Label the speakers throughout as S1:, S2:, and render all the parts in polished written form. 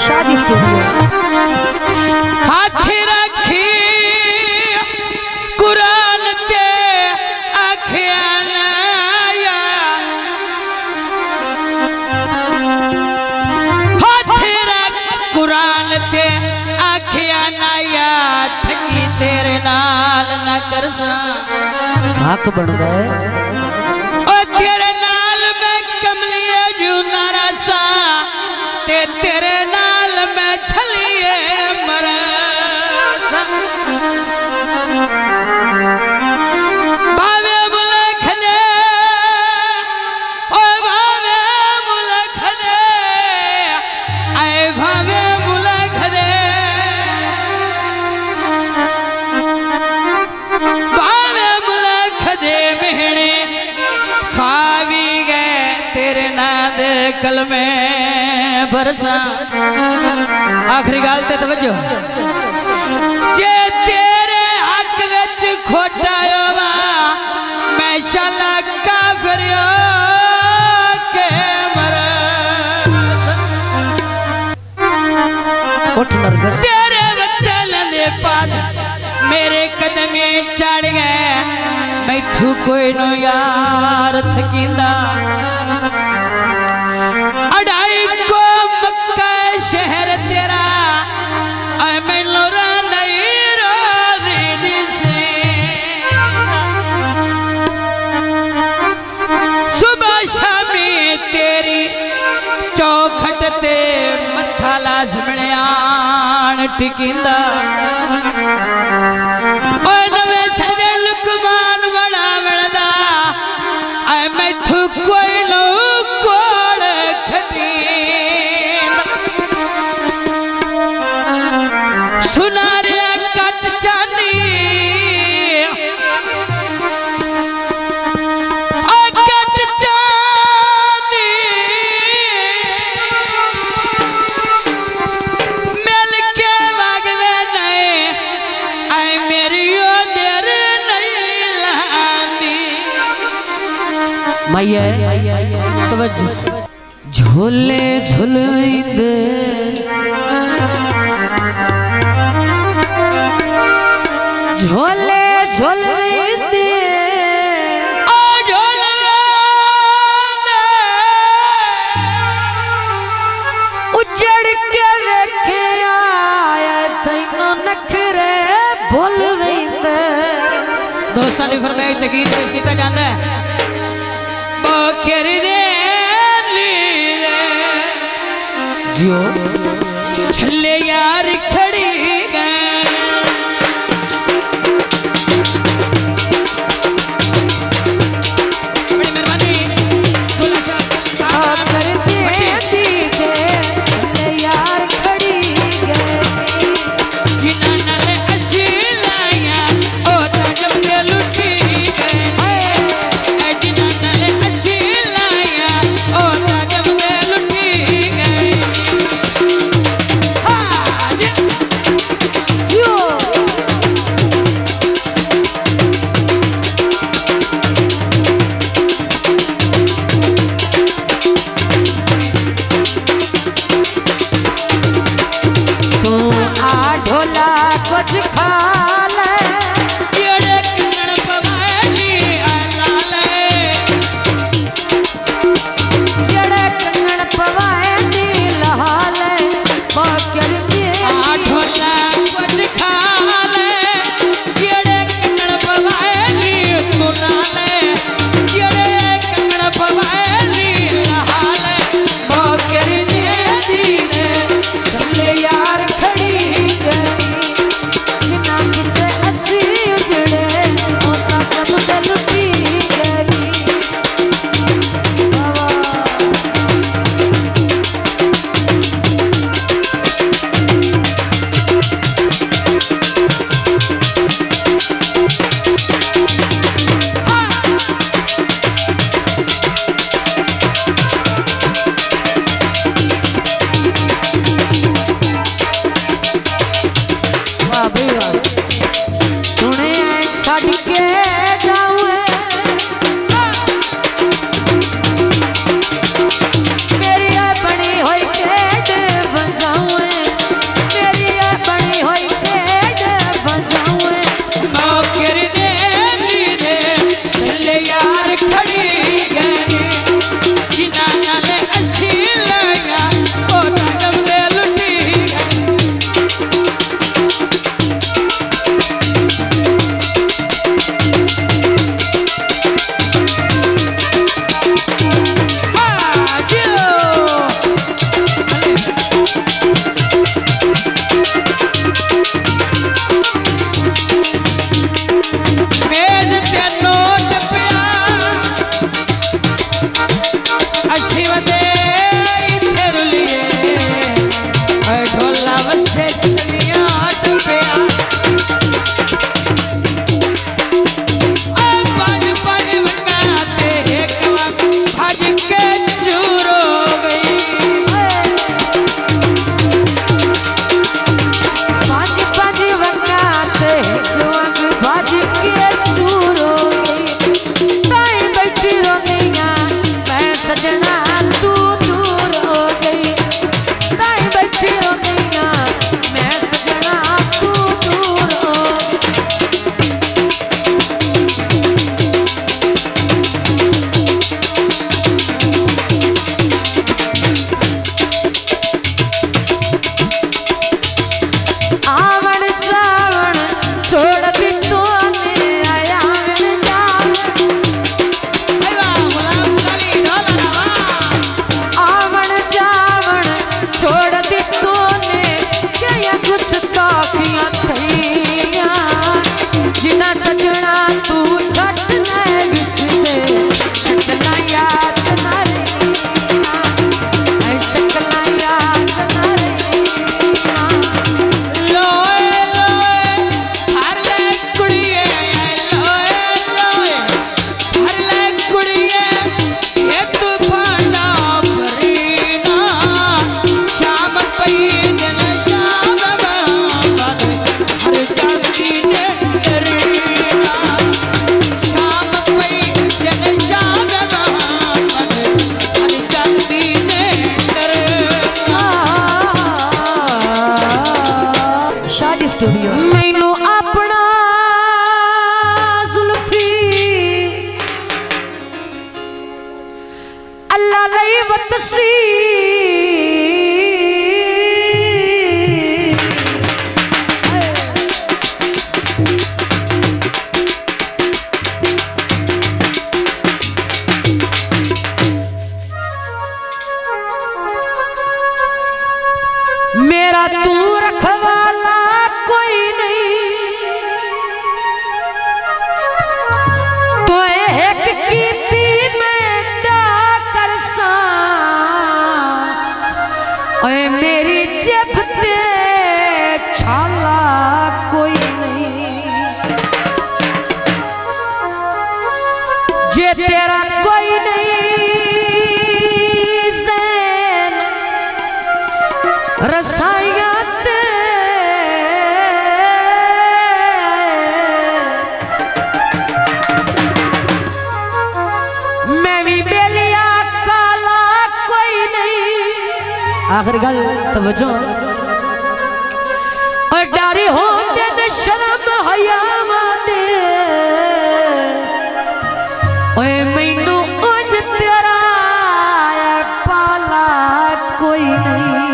S1: शादी स्टूडियो।
S2: हाथ रखी कुरान ते अखियानाया, हाथ रख कुरान ते अखियानाया, ठगी तेरे नाल न करसा
S1: हक बन गए
S2: तेरे नाल मैं कमलिए जू नारासा, तेरे नाल मैं छलिए मरसा। भावे मुल्क ने ओ भावे मुल्क ने आए भावे मुल्क ने, भावे मुल्क दे मेहणे खावी गए तेरे नाद कलमे बरसा। आखिरी गाल ते तवज्जो, जे तेरे हक विच खोटा होवा मैं शाला काफिर के मरसा।
S1: उठ नरगस
S2: तेरे वतन दे पाद मेरे कदमे चढ़ गए, मैथू कोई नो यार थकींदा। अढ़ाई को मक्का शहर तेरा मैनू नहीं रोदी से, सुबह शामी तेरी चौखट ते मत्था लाजमणियान टिकिंदा। नवे सजे लुकमान बड़ा मिलदा मैथू कोई लो कोल खटींदा। सुनारिया कट चानी कट चानी मिल के वगवे नहीं आई मेरी ओ देर नहीं लांदी।
S1: मैया
S2: तवज्जो,
S1: झोले झुलइंदे झोले झुलइंदे
S2: ओ झोले
S1: उजड़ के वेखे आया तैनों नखरे भुल वेंदे।
S2: दोस्तां ने फरमाया ते गीत पेश किया जाता है। बोकर दे लीरे
S1: जियो
S2: छल्ले यार खड़ी गए, बड़ी मेहरबानी दूल्हा साहब
S1: कर दे दीदे छल्ले यार खड़ी गए।
S2: जिन्ना नाल असी लाया ओ तां जब दे लुटी गए, जिन्ना नाल असी लाया ओ तां जब दे लुटी गए। हाँ जी
S1: जियो तू आ ढोला कुछ खा ले,
S2: येड़े किन्नड़ पवाली आलाले,
S1: जड़े कंगन पवाए नील हाले बाकर दे
S2: आ ढोला कुछ खा ले, येड़े किन्नड़ पवाली तुलाले, येड़े किन्नड़ पवाली लहाले,
S1: बाकर दे दीने छल्ले यार खड़ी गई। जिन्ना मेरा तू रखवाला कोई नहीं, तो एक कीती मैं दा करसा, ओए मेरी जेब ते छाला कोई नहीं। जे तेरा कोई नहीं ज़ैन रसायत मैं भी बेलिया काला कोई नहीं। आखिर गल तवज्जो और डारी होंदे न शर्म हया दे, ओए मैनू उंज तेरा पाला कोई नहीं।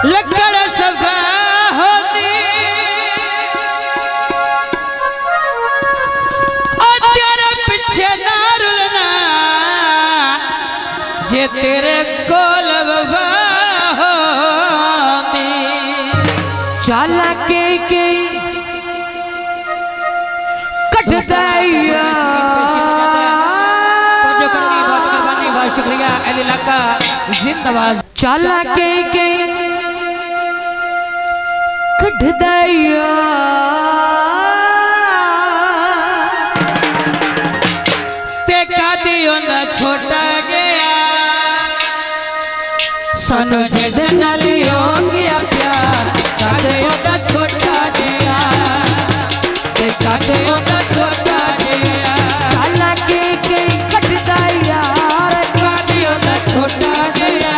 S2: लकड़ सफा होनी और तेरे पीछे ना रुलना, जे तेरे कोल वफा होनी।
S1: चाला के कटदाइया
S2: जो करनी बहुत मेहरबानी, बहुत शुक्रिया अली इलाका जिंदाबाद।
S1: चाला के कटदाइया
S2: ते कादियों ना छोटा गया, सानू जैसे नालियों गया प्यार, कादियों ना छोटा गया, ते कादियों ना छोटा गया।
S1: चाला के कटदाइया
S2: कादियों ना छोटा गया,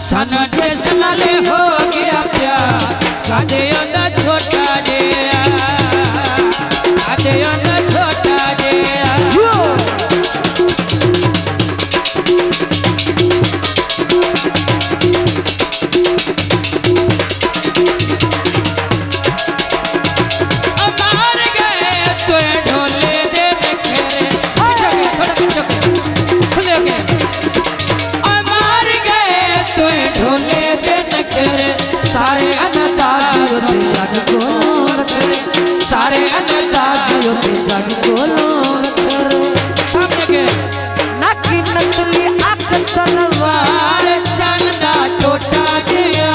S2: सानू जैसे नाले हो गया प्यार, कादियों ना छोटा गया, कादियों ना छोटा गया। सारे अनदास
S1: जग को
S2: सारे अनदास
S1: जग को
S2: सामने के
S1: नक नकली अख तलवार
S2: चंदा टोटा जिया,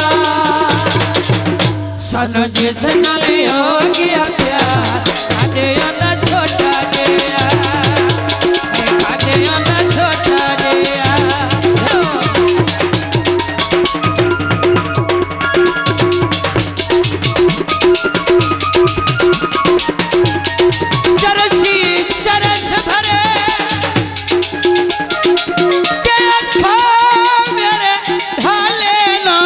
S2: सन जिस नाले हो गया प्यार, कादियों ना छोटा गया, कादियों ना छोटा गया। चरसी चरस भरे के खा मेरे ढाले ना,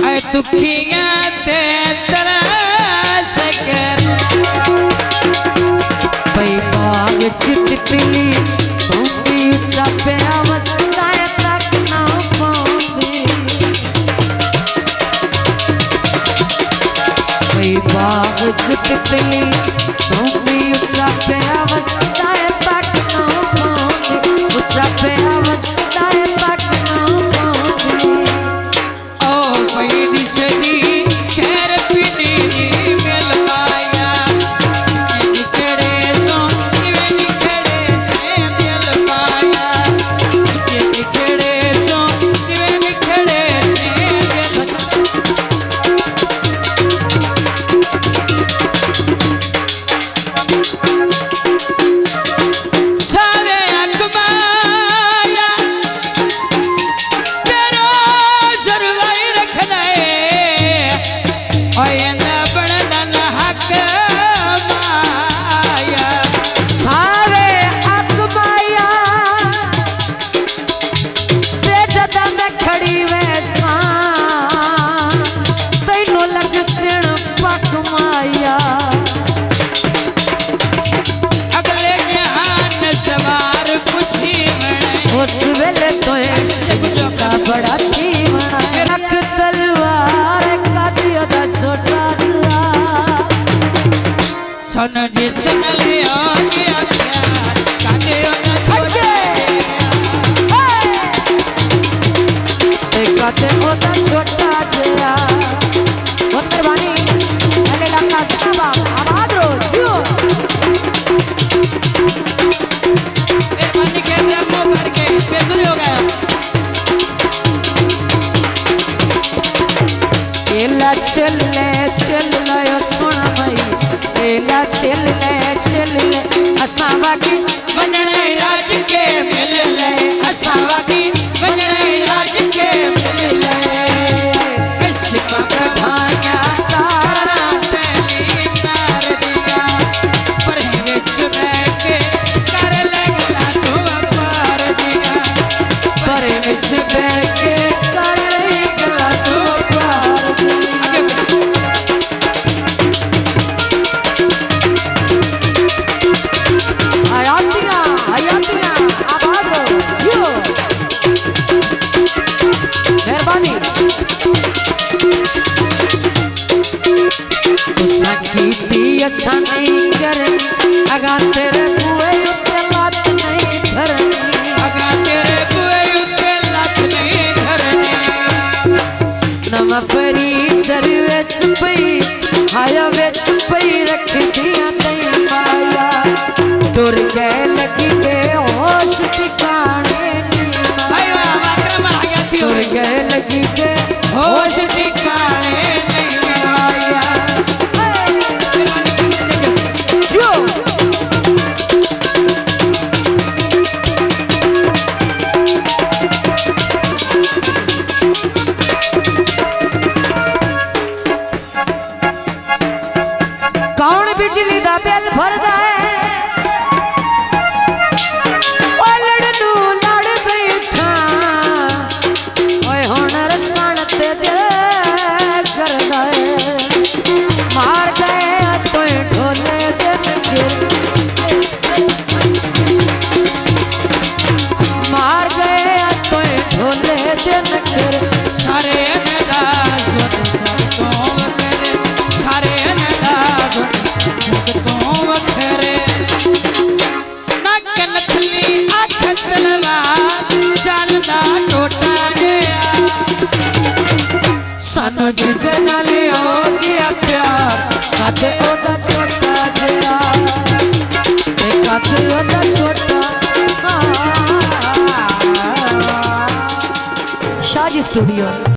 S2: ऐ दुखिया ते तरस कर।
S1: पई बाग चिटली होंदी चापे अवस्थाए तक ना पाਉਂਦੀ। पई बाग चिटली होंदी चापे अवस्थाए तक ना पाਉਂਦੀ। चापे अवस्थाए तक ना पाਉਂਦੀ।
S2: ओ पई दिसदी शहर पिनी दी मिल पाया, निकड़े सो किवे निकड़े से दिल पाया, निकड़े सो किवे निकड़े से दिल। सारे अकबर
S1: कते ओदा छोटा जया बहुत मेहरबानी अरे लंका सका बाप आबाद रो जियो
S2: मेहरबानी के ड्रमो करके बेसुरी हो गया
S1: एला चले चले सुन मई एला चले असावा की
S2: वंजणे राज के मिल ले असावा की वंजणे राज के मिल ले इश्क प्रभाया तारा पहली तार दिया पर विच बैके कर लगला तू पार दिया
S1: पर विच बैके कर लगला तू पार
S2: आगे
S1: आयातिया आबाद रो जियो मेहरबानी सखी पिया नहीं करनी अगा तेरे बुए उत्ते लात नहीं धरनी
S2: अगा तेरे बुए उत्ते लात नहीं धरनी
S1: नम फरी सर विच पई हाया विच पई रख दिया नहीं माया टुर गए लगी के होश ठिकाने
S2: भाई वाह वाकरम आ गया थी
S1: टुर गए लगी के
S2: होश ठिकाने नहीं आया मेहरबानी करने के
S1: जो कौन बिजली दा बिल भरदा है
S2: सारे अनदाज जग तो वखरे सारे अनदाज जग तो वखरे नक नथली अख तलवार चलदा टोटा गया
S1: सानू जिस नाल हो गया प्यार कदे ओदा छोटा जया कदे ओदा छोटा शाजी स्टूडियो।